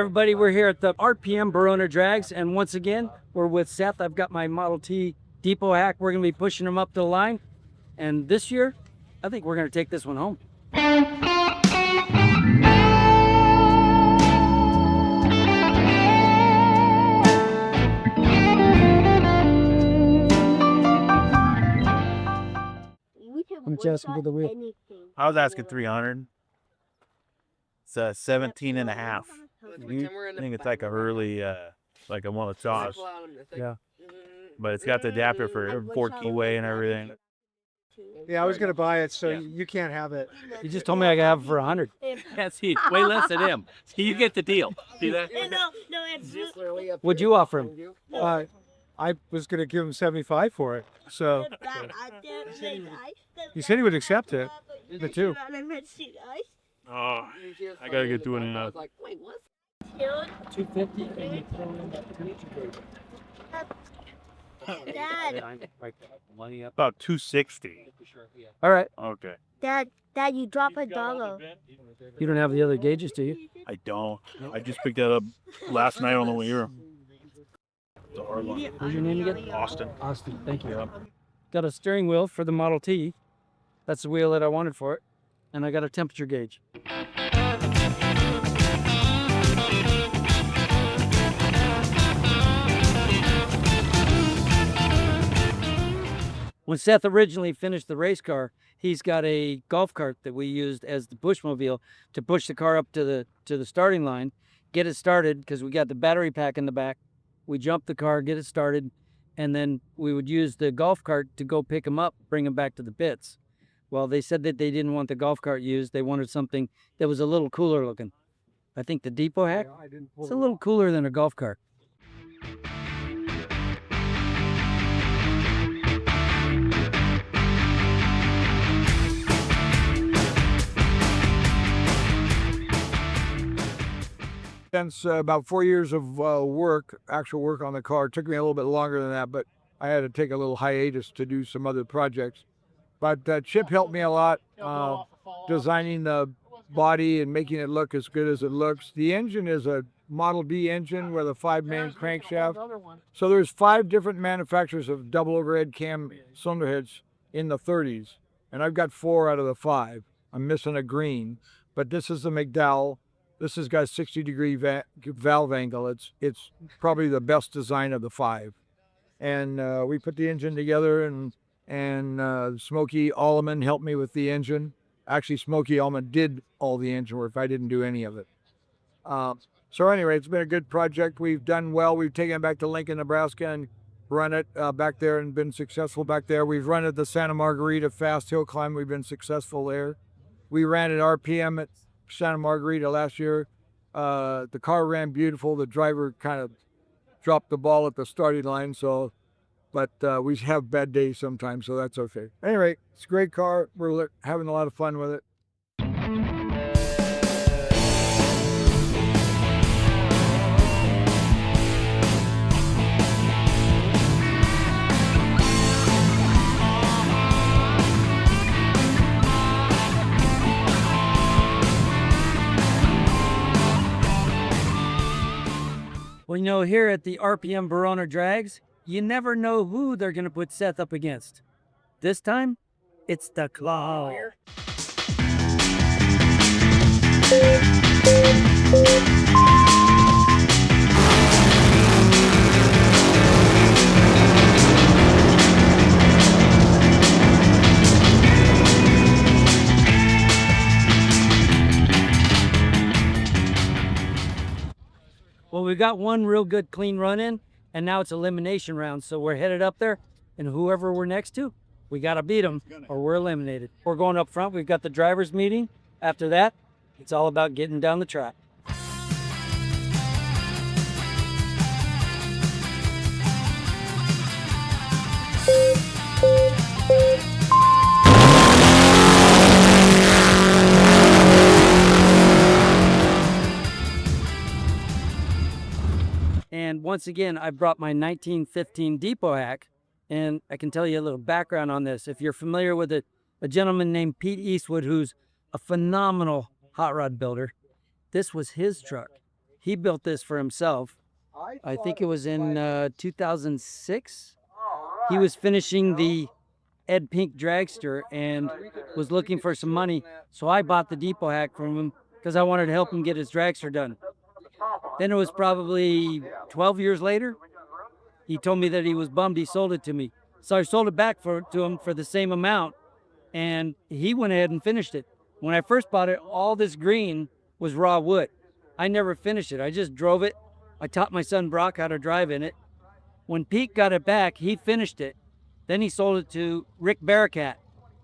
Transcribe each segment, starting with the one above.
everybody, we're here at the RPM Barona Drags, and once again, we're with Seth. I've got my Model T depot hack. We're going to be pushing them up to the line, and this year, I think we're going to take this one home. I'm just asking for the wheel. I was asking 300. It's 17 and a half. I think it's like a early, like a one of sauce. Yeah. But it's got the adapter for 14 away and everything. Yeah, I was gonna buy it, so you can't have it. You just told me I could have it for 100. Yeah, see, way less than him. You get the deal. See that? What'd you offer him? I was gonna give him 75 for it, so he said he would accept it. The two. Oh, I gotta get doing it. 250 and you throw in that Dad, About 260. All right. Okay. Dad, you drop $1. You don't have the other gauges, do you? I don't. I just picked that up last night on the way here. The hard one. What's your name again? Austin. Austin, thank you. Got a steering wheel for the Model T. That's the wheel that I wanted for it. And I got a temperature gauge. When Seth originally finished the race car, he's got a golf cart that we used as the pushmobile to push the car up to the starting line, get it started, because we got the battery pack in the back. We jump the car, get it started, and then we would use the golf cart to go pick him up, bring him back to the pits. Well, they said that they didn't want the golf cart used. They wanted something that was a little cooler looking. I think the depot hack, it's a little cooler than a golf cart. Since about 4 years of actual work on the car. It took me a little bit longer than that, but I had to take a little hiatus to do some other projects. But Chip helped me a lot, designing the body and making it look as good as it looks. The engine is a Model D engine with a 5-man crankshaft. So there's 5 different manufacturers of double overhead cam cylinder heads in the 30s, and I've got 4 out of the 5. I'm missing a green, but this is the McDowell. This has got 60-degree valve angle. It's probably the best design of the 5. And we put the engine together, and Smokey Allman helped me with the engine. Actually, Smokey Allman did all the engine work. I didn't do any of it. So anyway, it's been a good project. We've done well. We've taken it back to Lincoln, Nebraska, and run it back there and been successful back there. We've run it the Santa Margarita fast hill climb. We've been successful there. We ran at RPM at Santa Margarita last year. The car ran beautiful. The driver kind of dropped the ball at the starting line, but we have bad days sometimes, so that's okay. Anyway, it's a great car. We're having a lot of fun with it. Well, you know, here at the RPM Barona Drags, you never know who they're going to put Seth up against. This time, it's the Claw. Well, we got one real good clean run in, and now it's elimination round. So we're headed up there, and whoever we're next to, we got to beat them or we're eliminated. We're going up front. We've got the driver's meeting. After that, it's all about getting down the track. And once again, I brought my 1915 depot hack, and I can tell you a little background on this. If you're familiar with a gentleman named Pete Eastwood, who's a phenomenal hot rod builder, this was his truck. He built this for himself. I think it was in 2006. He was finishing the Ed Pink Dragster and was looking for some money. So I bought the depot hack from him because I wanted to help him get his dragster done. Then it was probably 12 years later. He told me that he was bummed he sold it to me. So I sold it back to him for the same amount, and he went ahead and finished it. When I first bought it, all this green was raw wood. I never finished it. I just drove it. I taught my son Brock how to drive in it. When Pete got it back, he finished it. Then he sold it to Rick Barracat,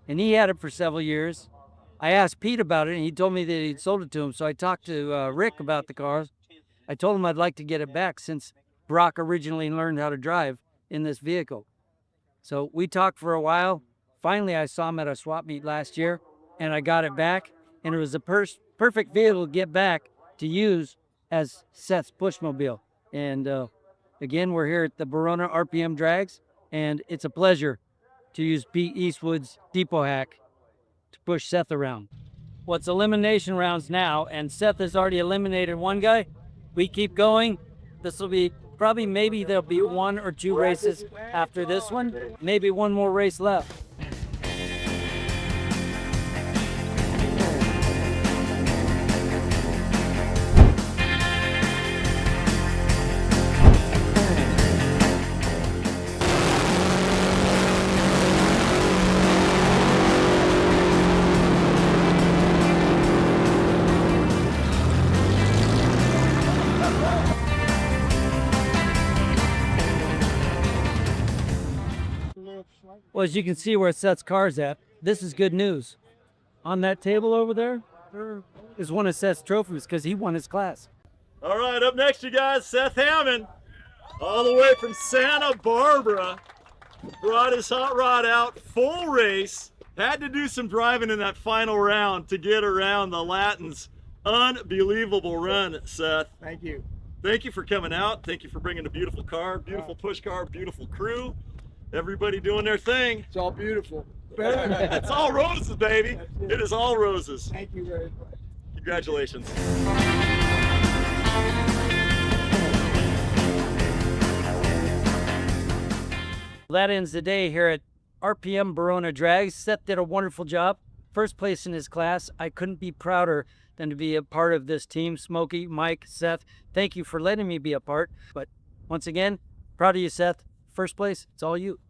and he had it for several years. I asked Pete about it, and he told me that he'd sold it to him. So I talked to Rick about the cars. I told him I'd like to get it back since Brock originally learned how to drive in this vehicle. So we talked for a while. Finally, I saw him at a swap meet last year, and I got it back. And it was a perfect vehicle to get back to use as Seth's pushmobile. And again, we're here at the Barona RPM Drags, and it's a pleasure to use Pete Eastwood's depot hack to push Seth around. Well, it's elimination rounds now, and Seth has already eliminated one guy. We keep going. This will be maybe there'll be 1 or 2 races after this one. Maybe one more race left. Well, as you can see where Seth's car's at, this is good news. On that table over there is one of Seth's trophies because he won his class. All right, up next, you guys, Seth Hammond, all the way from Santa Barbara, brought his hot rod out, full race, had to do some driving in that final round to get around the Latins. Unbelievable run, Seth. Thank you. Thank you for coming out. Thank you for bringing a beautiful car, beautiful push car, beautiful crew. Everybody doing their thing. It's all beautiful. It's all roses, baby. It is all roses. Thank you very much. Congratulations. That ends the day here at RPM Barona Drags. Seth did a wonderful job. First place in his class. I couldn't be prouder than to be a part of this team. Smokey, Mike, Seth, thank you for letting me be a part. But once again, proud of you, Seth. First place, it's all you.